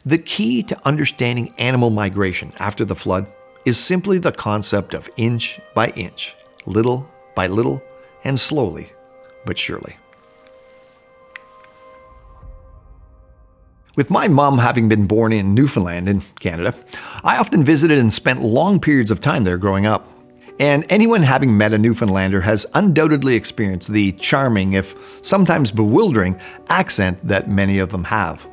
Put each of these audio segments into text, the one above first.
The key to understanding animal migration after the flood is simply the concept of inch by inch, little by little, and slowly but surely. With my mom having been born in Newfoundland in Canada, I often visited and spent long periods of time there growing up. And anyone having met a Newfoundlander has undoubtedly experienced the charming, if sometimes bewildering, accent that many of them have.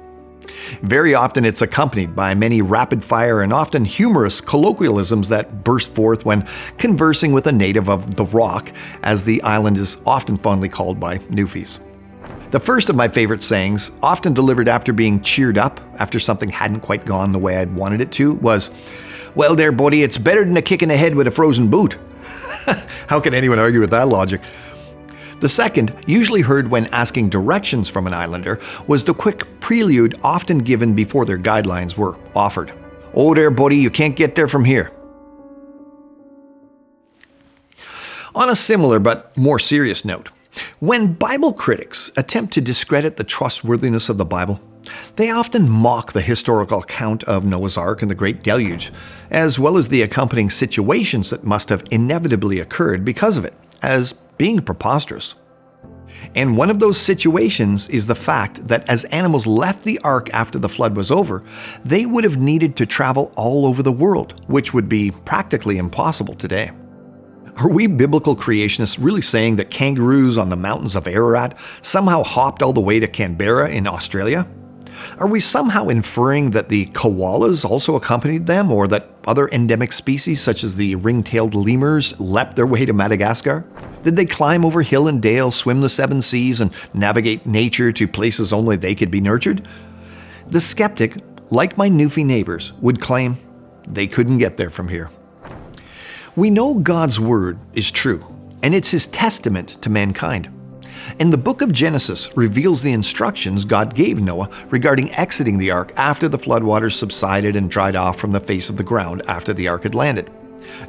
Very often it's accompanied by many rapid-fire and often humorous colloquialisms that burst forth when conversing with a native of the Rock, as the island is often fondly called by Newfies. The first of my favorite sayings, often delivered after being cheered up after something hadn't quite gone the way I'd wanted it to, was, "Well there, buddy, it's better than a kick in the head with a frozen boot." How can anyone argue with that logic? The second, usually heard when asking directions from an islander, was the quick prelude often given before their guidelines were offered. "Oh there, buddy, you can't get there from here." On a similar but more serious note, when Bible critics attempt to discredit the trustworthiness of the Bible, they often mock the historical account of Noah's Ark and the Great Deluge, as well as the accompanying situations that must have inevitably occurred because of it, as being preposterous. And one of those situations is the fact that as animals left the ark after the flood was over, they would have needed to travel all over the world, which would be practically impossible today. Are we biblical creationists really saying that kangaroos on the mountains of Ararat somehow hopped all the way to Canberra in Australia? Are we somehow inferring that the koalas also accompanied them, or that other endemic species such as the ring-tailed lemurs leapt their way to Madagascar? Did they climb over hill and dale, swim the seven seas, and navigate nature to places only they could be nurtured? The skeptic, like my Newfie neighbors, would claim they couldn't get there from here. We know God's word is true, and it's his testament to mankind. And the book of Genesis reveals the instructions God gave Noah regarding exiting the ark after the floodwaters subsided and dried off from the face of the ground after the ark had landed.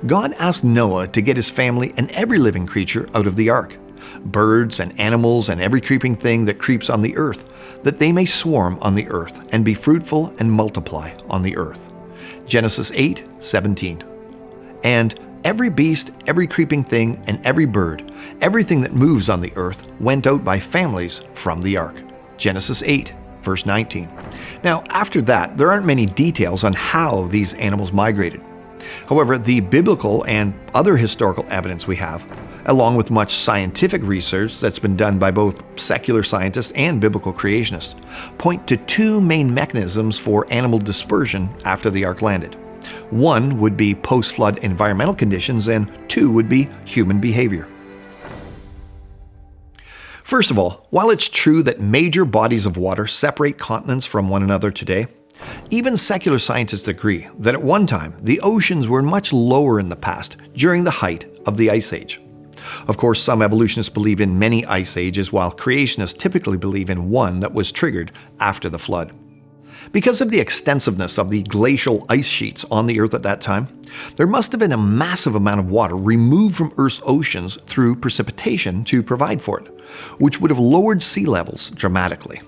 God asked Noah to get his family and every living creature out of the ark, birds and animals and every creeping thing that creeps on the earth, that they may swarm on the earth and be fruitful and multiply on the earth. Genesis 8:17. And every beast, every creeping thing, and every bird, everything that moves on the earth, went out by families from the ark. Genesis 8, verse 19. Now, after that, there aren't many details on how these animals migrated. However, the biblical and other historical evidence we have, along with much scientific research that's been done by both secular scientists and biblical creationists, point to two main mechanisms for animal dispersion after the ark landed. One would be post-flood environmental conditions, and two would be human behavior. First of all, while it's true that major bodies of water separate continents from one another today, even secular scientists agree that at one time the oceans were much lower in the past, during the height of the Ice Age. Of course, some evolutionists believe in many ice ages, while creationists typically believe in one that was triggered after the flood. Because of the extensiveness of the glacial ice sheets on the Earth at that time, there must have been a massive amount of water removed from Earth's oceans through precipitation to provide for it, which would have lowered sea levels dramatically.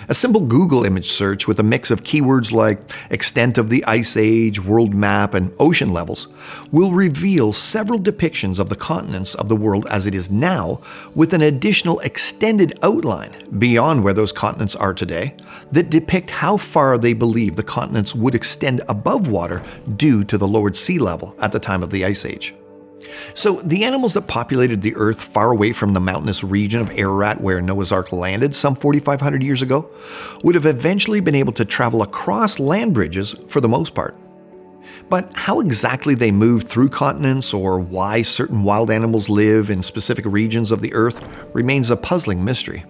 A simple Google image search with a mix of keywords like extent of the ice age, world map, and ocean levels will reveal several depictions of the continents of the world as it is now, with an additional extended outline beyond where those continents are today that depict how far they believe the continents would extend above water due to the lowered sea level at the time of the Ice Age. So the animals that populated the Earth far away from the mountainous region of Ararat where Noah's Ark landed some 4,500 years ago would have eventually been able to travel across land bridges for the most part. But how exactly they moved through continents or why certain wild animals live in specific regions of the Earth remains a puzzling mystery.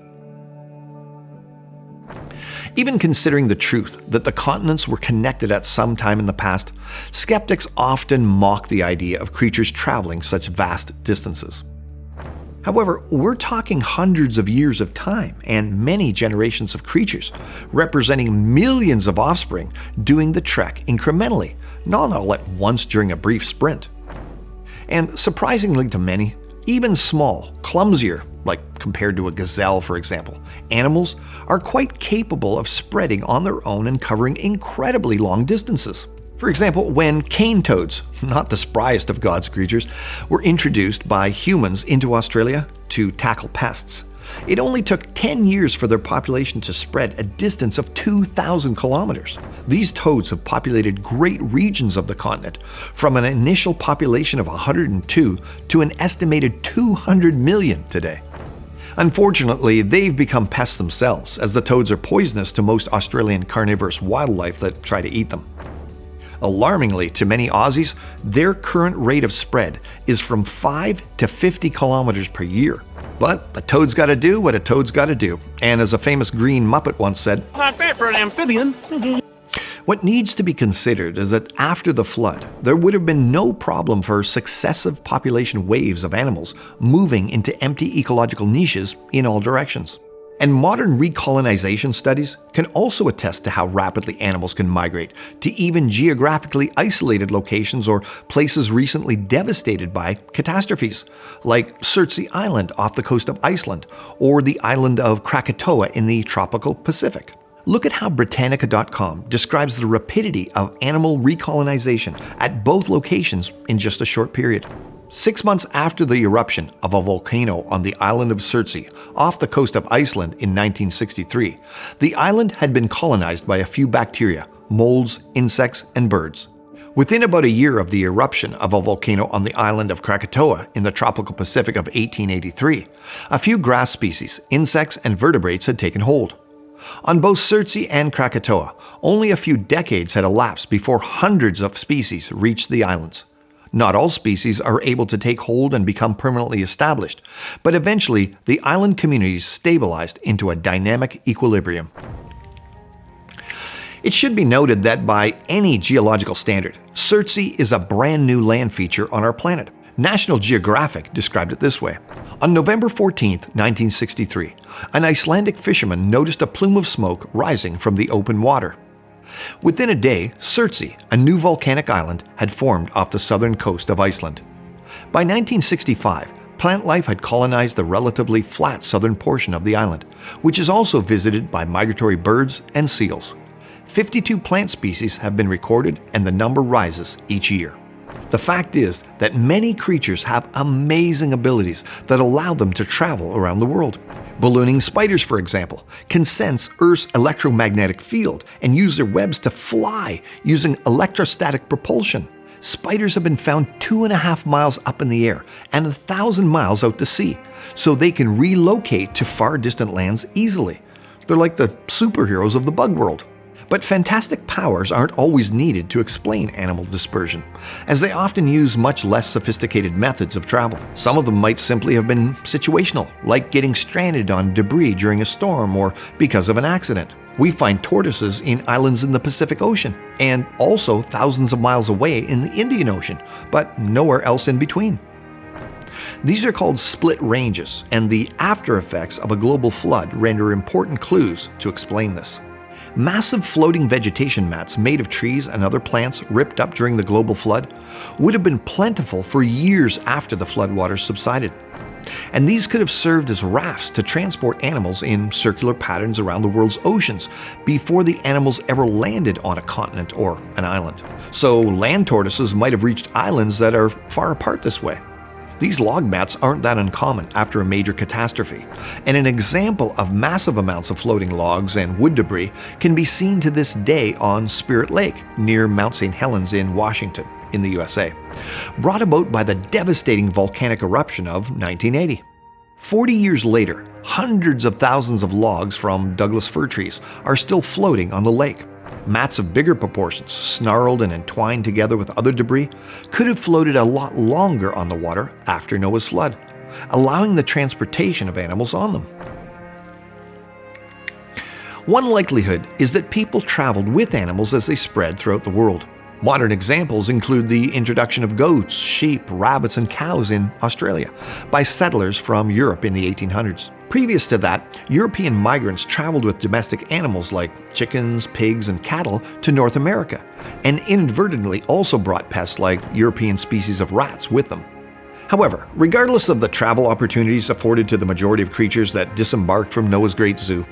Even considering the truth that the continents were connected at some time in the past, skeptics often mock the idea of creatures traveling such vast distances. However, we're talking hundreds of years of time and many generations of creatures, representing millions of offspring doing the trek incrementally, not all at once during a brief sprint. And surprisingly to many, even small, clumsier, like compared to a gazelle, for example, animals are quite capable of spreading on their own and covering incredibly long distances. For example, when cane toads, not the spryest of God's creatures, were introduced by humans into Australia to tackle pests, it only took 10 years for their population to spread a distance of 2,000 kilometers. These toads have populated great regions of the continent, from an initial population of 102 to an estimated 200 million today. Unfortunately, they've become pests themselves, as the toads are poisonous to most Australian carnivorous wildlife that try to eat them. Alarmingly to many Aussies, their current rate of spread is from 5 to 50 kilometers per year. But a toad's gotta do what a toad's gotta do, and as a famous green Muppet once said, "Not bad for an amphibian." what needs to be considered is that after the flood, there would have been no problem for successive population waves of animals moving into empty ecological niches in all directions. And modern recolonization studies can also attest to how rapidly animals can migrate to even geographically isolated locations or places recently devastated by catastrophes, like Surtsey Island off the coast of Iceland, or the island of Krakatoa in the tropical Pacific. Look at how Britannica.com describes the rapidity of animal recolonization at both locations in just a short period. 6 months after the eruption of a volcano on the island of Surtsey, off the coast of Iceland in 1963, the island had been colonized by a few bacteria, molds, insects, and birds. Within about a year of the eruption of a volcano on the island of Krakatoa in the tropical Pacific of 1883, a few grass species, insects, and vertebrates had taken hold. On both Surtsey and Krakatoa, only a few decades had elapsed before hundreds of species reached the islands. Not all species are able to take hold and become permanently established, but eventually the island communities stabilized into a dynamic equilibrium. It should be noted that by any geological standard, Surtsey is a brand new land feature on our planet. National Geographic described it this way. On November 14, 1963, an Icelandic fisherman noticed a plume of smoke rising from the open water. Within a day, Surtsey, a new volcanic island, had formed off the southern coast of Iceland. By 1965, plant life had colonized the relatively flat southern portion of the island, which is also visited by migratory birds and seals. 52 plant species have been recorded, and the number rises each year. The fact is that many creatures have amazing abilities that allow them to travel around the world. Ballooning spiders, for example, can sense Earth's electromagnetic field and use their webs to fly using electrostatic propulsion. Spiders have been found 2.5 miles up in the air and 1,000 miles out to sea, so they can relocate to far distant lands easily. They're like the superheroes of the bug world. But fantastic powers aren't always needed to explain animal dispersion, as they often use much less sophisticated methods of travel. Some of them might simply have been situational, like getting stranded on debris during a storm or because of an accident. We find tortoises in islands in the Pacific Ocean, and also thousands of miles away in the Indian Ocean, but nowhere else in between. These are called split ranges, and the after effects of a global flood render important clues to explain this. Massive floating vegetation mats made of trees and other plants ripped up during the global flood would have been plentiful for years after the floodwaters subsided. And these could have served as rafts to transport animals in circular patterns around the world's oceans before the animals ever landed on a continent or an island. So land tortoises might have reached islands that are far apart this way. These log mats aren't that uncommon after a major catastrophe, and an example of massive amounts of floating logs and wood debris can be seen to this day on Spirit Lake near Mount St. Helens in Washington, in the USA, brought about by the devastating volcanic eruption of 1980. 40 years later, hundreds of thousands of logs from Douglas fir trees are still floating on the lake. Mats of bigger proportions, snarled and entwined together with other debris, could have floated a lot longer on the water after Noah's flood, allowing the transportation of animals on them. One likelihood is that people traveled with animals as they spread throughout the world. Modern examples include the introduction of goats, sheep, rabbits, and cows in Australia by settlers from Europe in the 1800s. Previous to that, European migrants traveled with domestic animals like chickens, pigs, and cattle to North America, and inadvertently also brought pests like European species of rats with them. However, regardless of the travel opportunities afforded to the majority of creatures that disembarked from Noah's Great Zoo,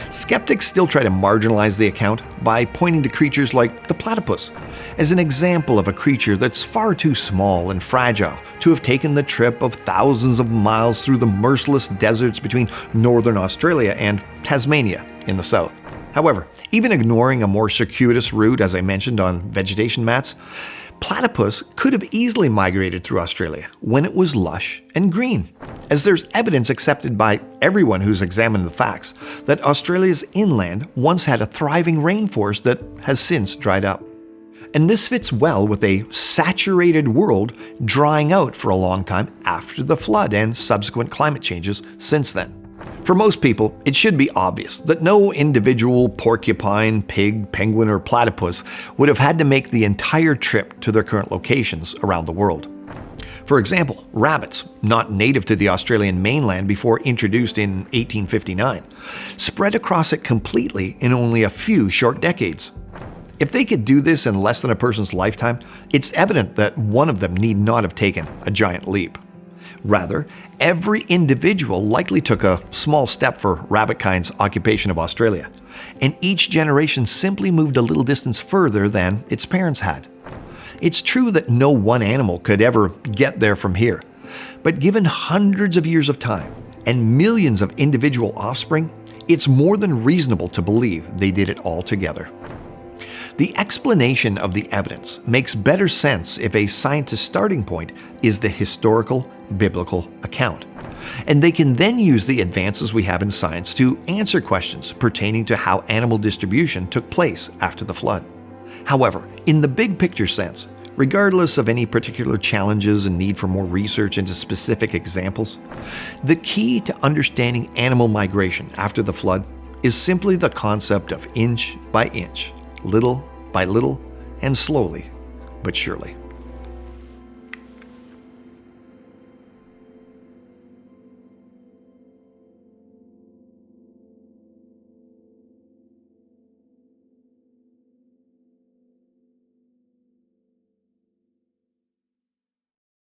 skeptics still try to marginalize the account by pointing to creatures like the platypus as an example of a creature that's far too small and fragile to have taken the trip of thousands of miles through the merciless deserts between northern Australia and Tasmania in the south. However, even ignoring a more circuitous route, as I mentioned, on vegetation mats, platypus could have easily migrated through Australia when it was lush and green, as there's evidence accepted by everyone who's examined the facts that Australia's inland once had a thriving rainforest that has since dried up. And this fits well with a saturated world drying out for a long time after the flood and subsequent climate changes since then. For most people, it should be obvious that no individual porcupine, pig, penguin, or platypus would have had to make the entire trip to their current locations around the world. For example, rabbits, not native to the Australian mainland before introduced in 1859, spread across it completely in only a few short decades. If they could do this in less than a person's lifetime, it's evident that one of them need not have taken a giant leap. Rather, every individual likely took a small step for rabbitkind's occupation of Australia, and each generation simply moved a little distance further than its parents had. It's true that no one animal could ever get there from here, but given hundreds of years of time and millions of individual offspring, it's more than reasonable to believe they did it all together. The explanation of the evidence makes better sense if a scientist's starting point is the historical, biblical account. And they can then use the advances we have in science to answer questions pertaining to how animal distribution took place after the flood. However, in the big picture sense, regardless of any particular challenges and need for more research into specific examples, the key to understanding animal migration after the flood is simply the concept of inch by inch, little by little, and slowly but surely.